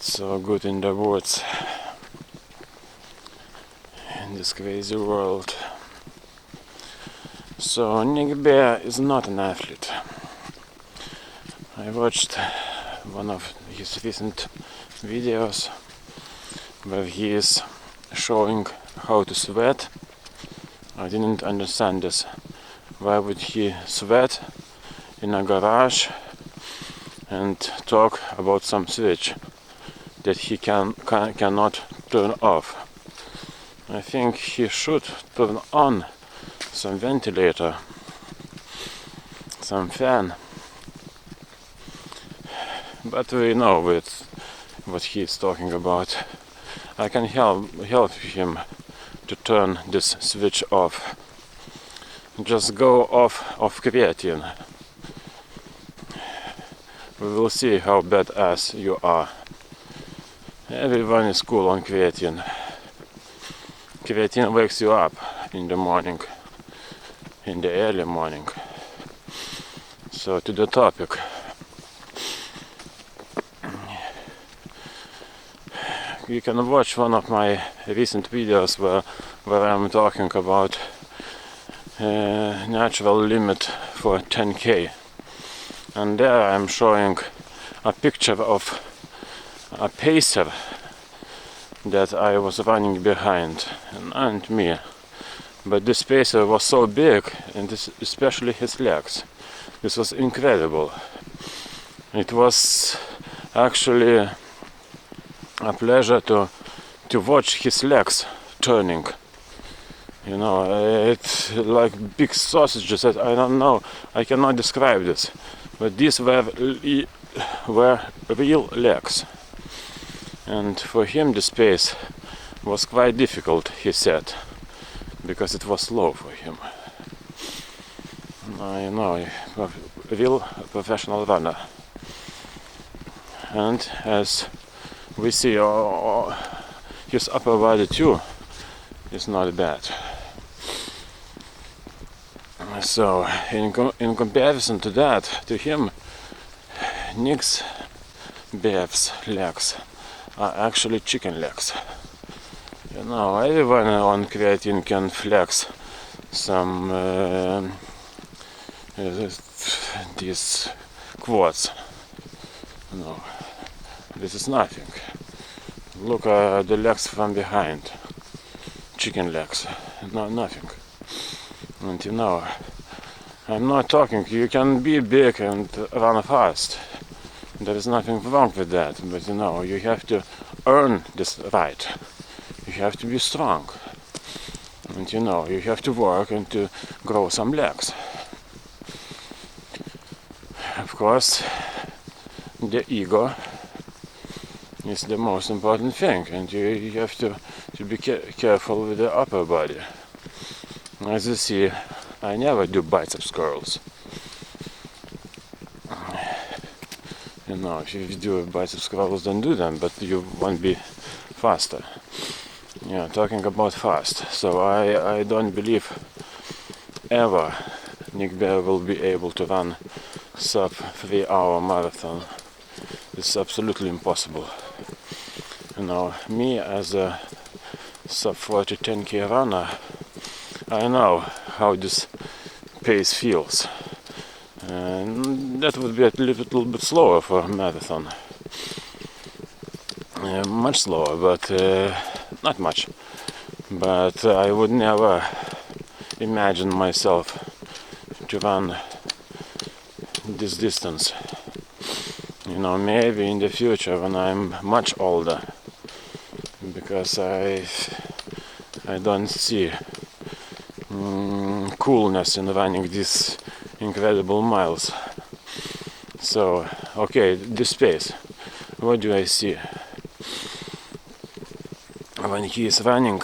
so good in the woods in this crazy world. So Nick Bare is not an athlete. I watched one of his recent videos where he is showing how to sweat. I didn't understand this. Why would he sweat in a garage and talk about some switch that he cannot turn off? I think he should turn on some ventilator, some fan. But we know what he is talking about. I can help him to turn this switch off. Just go off of creatine. We will see how badass you are. Everyone is cool on creatine. Creatine wakes you up in the morning, in the early morning. So to the topic. You can watch one of my recent videos where I'm talking about natural limit for 10k, and there I'm showing a picture of a pacer that I was running behind, and me. But this pacer was so big, and especially his legs. This was incredible. It was actually a pleasure to watch his legs turning. You know, it's like big sausages that I don't know, I cannot describe this. But these were real legs. And for him the pace was quite difficult, he said, because it was slow for him. You know, a real professional runner. And as we see, his upper body too is not bad. So in comparison to that, to him, Nick Bare's legs are actually chicken legs. You know, everyone on creatine can flex some these quads. You know, this is nothing. Look at the legs from behind. Chicken legs. No, nothing. And you know, I'm not talking, you can be big and run fast. There is nothing wrong with that, but you know, you have to earn this right. You have to be strong. And you know, you have to work and to grow some legs. Of course, the ego is the most important thing, and you have to be careful with the upper body. As you see, I never do biceps curls. You know, if you do biceps curls, don't do them, but you won't be faster. Yeah, talking about fast. So I don't believe ever Nick Bare will be able to run sub 3-hour marathon. It's absolutely impossible. You know, me as a sub 40 10k runner, I know how this pace feels. And that would be a little bit slower for a marathon. Much slower, but not much. But I would never imagine myself to run this distance. You know, maybe in the future when I'm much older, because I don't see coolness in running these incredible miles. So, okay, this pace, what do I see? When he is running,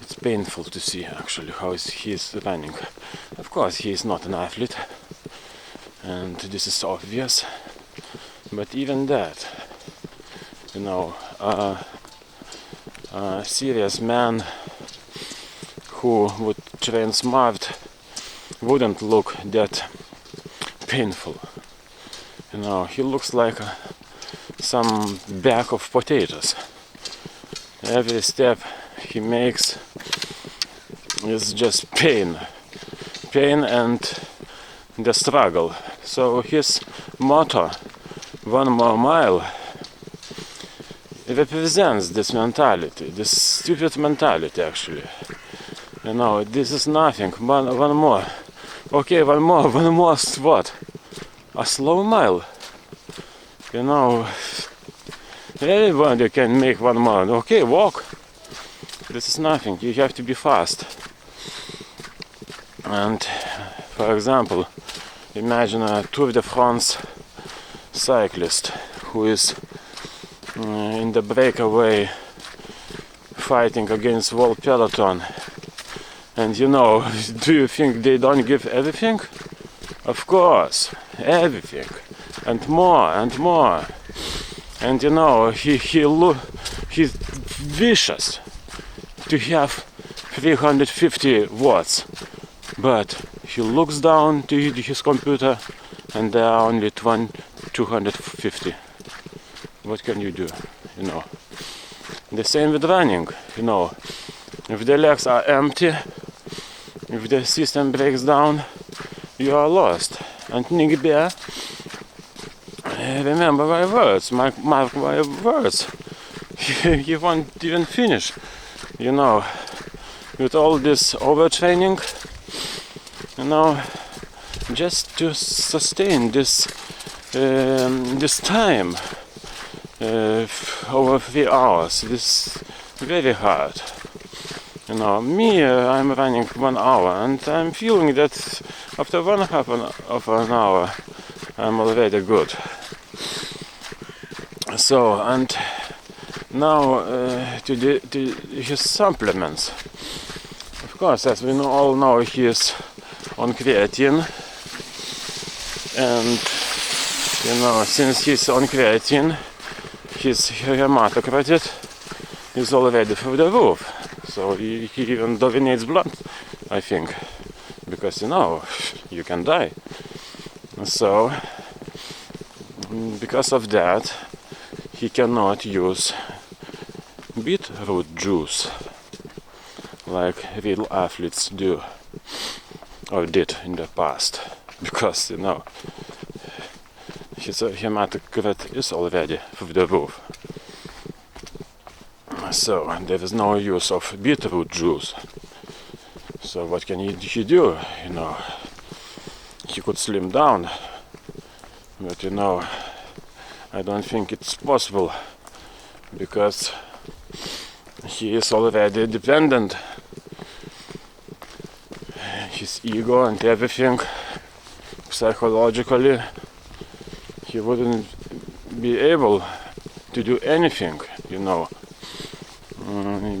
it's painful to see actually how he is running. Of course, he is not an athlete, and this is obvious, but even that, you know, a serious man who would train smart wouldn't look that painful. You know, he looks like a some bag of potatoes. Every step he makes is just pain and the struggle. So his motto, 1 more mile, represents this mentality, this stupid mentality actually. You know, this is nothing, one more. Okay, one more, what? A slow mile. You know, everybody can make 1 more. Okay, walk. This is nothing, you have to be fast. And, for example, imagine a Tour de France cyclist who is in the breakaway fighting against whole peloton. And you know, do you think they don't give everything? Of course, everything, and more and more. And you know, he's vicious to have 350 watts, but he looks down to his computer and there are only 250. What can you do? You know, the same with running. You know, if the legs are empty, if the system breaks down, you are lost. And Nick Bear, remember my words, mark my words. He won't even finish. You know, with all this overtraining, you know, just to sustain this time over 3 hours, this very hard. You know, me, I'm running 1 hour, and I'm feeling that after 1/2 of an hour, I'm already good. So, and now to his supplements. Of course, as we all know, he is on creatine, and you know, since he's on creatine, his hematocrit is already through the roof. So he even dominates blood, I think, because you know, you can die. So because of that, he cannot use beetroot juice like real athletes do or did in the past, because you know, his hematocrit is already through the roof. So there is no use of beetroot juice. So what can he do? You know, he could slim down, but you know, I don't think it's possible, because he is already dependent. His ego and everything, psychologically, he wouldn't be able to do anything, you know.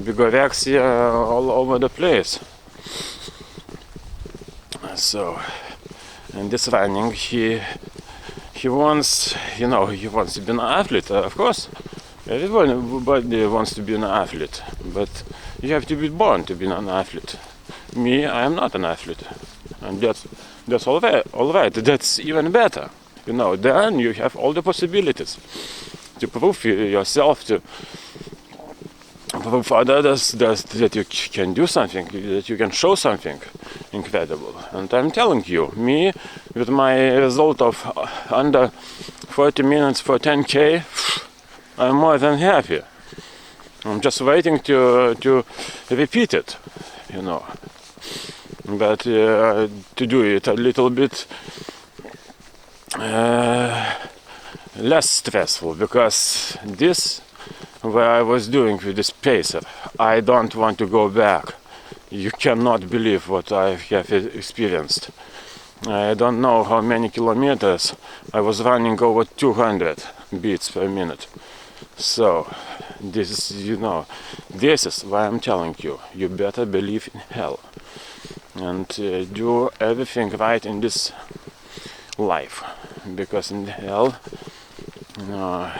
Bigorexia all over the place. So, and this running, he wants, you know, he wants to be an athlete. Of course, everybody wants to be an athlete, but you have to be born to be an athlete. Me, I am not an athlete, and that's all right. That's even better. You know, then you have all the possibilities to prove yourself, to prove others that you can do something, that you can show something incredible. And I'm telling you, me, with my result of under 40 minutes for 10K, I'm more than happy. I'm just waiting to repeat it, you know. But to do it a little bit less stressful, because this, where I was doing with this pacer, I don't want to go back. You cannot believe what I have experienced. I don't know how many kilometers. I was running over 200 beats per minute. So this is, you know, this is why I'm telling you, you better believe in hell and do everything right in this life, because in hell, you know,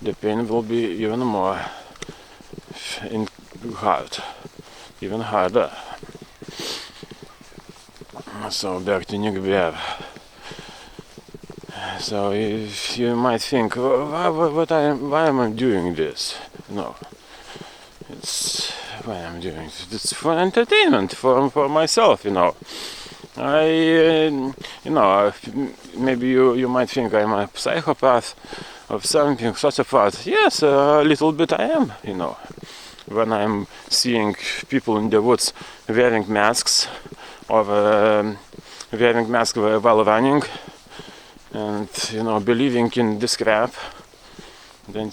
the pain will be even more hard, even harder. So back to Nick Bear. So you might think, why am I doing this? No, it's why I'm doing it. It's for entertainment, for myself, maybe you might think I'm a psychopath or something, sociopath. Yes, a little bit I am, When I'm seeing people in the woods wearing masks or wearing masks while running and, believing in this crap, then,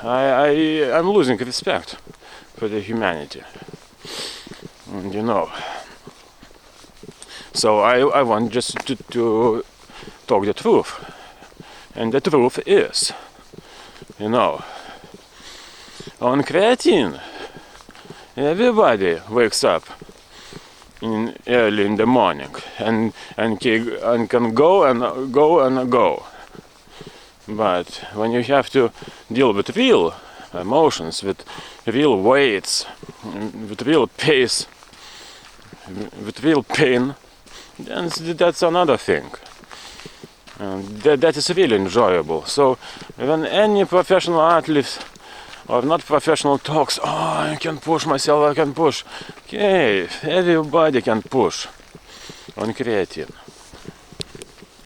I'm losing respect for the humanity. And, so I want just to talk the truth. And the truth is, on creatine, everybody wakes up early in the morning and can go. But when you have to deal with real emotions, with real weights, with real pace, with real pain, then that's another thing. And that is really enjoyable. So when any professional athlete or not professional talks, I can push myself, I can push. Okay, everybody can push on creatine.